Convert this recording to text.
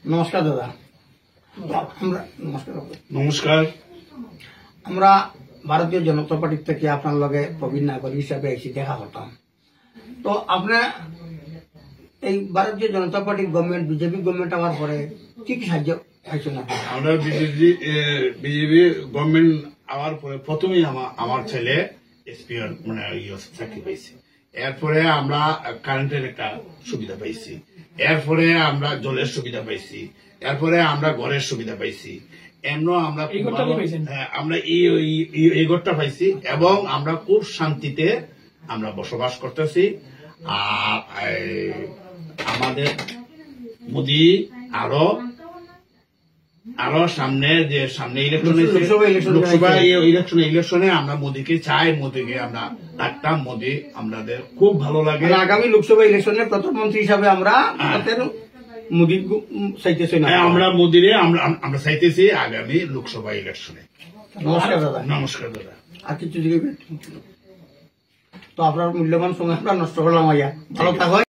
নমস্কার দাদা। নমস্কার। আমরা ভারতীয় জনতা পার্টির থেকে আপনার লগে প্রবীণ নাগরিক হিসাবে এসে দেখা করতাম। তো আপনার এই ভারতীয় জনতা পার্টির গভর্নমেন্ট বিজেপি গভর্নমেন্ট হওয়ার পরে কি কি সাহায্য হয়েছে না? আমরা বিজেপি গভর্নমেন্ট আওয়ার পরে প্রথমেই আমার ছেলে এসপিআর মানে চাকরি পাইছে। এরপরে আমরা কারেন্টের একটা সুবিধা পাইছি, এরপরে আমরা জলের সুবিধা পাইছি, এরপরে আমরা ঘরের সুবিধা পাইছি, আমরা এই ঘরটা পাইছি এবং আমরা খুব শান্তিতে আমরা বসবাস করতেছি। আর আমাদের মোদি আরো সামনে ইলেকশনে আমরা মোদিকে চাই, মোদিকে আমরা ডাকতাম। মোদি আমাদের খুব ভালো লাগে। আগামী লোকসভা ইলেকশনে প্রধানমন্ত্রী হিসাবে আমরা মোদি চাইতেছি না, আমরা মোদিরে আমরা চাইতেছি আগামী লোকসভা ইলেকশনে। নমস্কার দাদা। নমস্কার দাদা। আর কিছু জিজ্ঞেস তো আপনার মূল্যবান সময় আমরা নষ্ট করলাম। ভালো থাকো।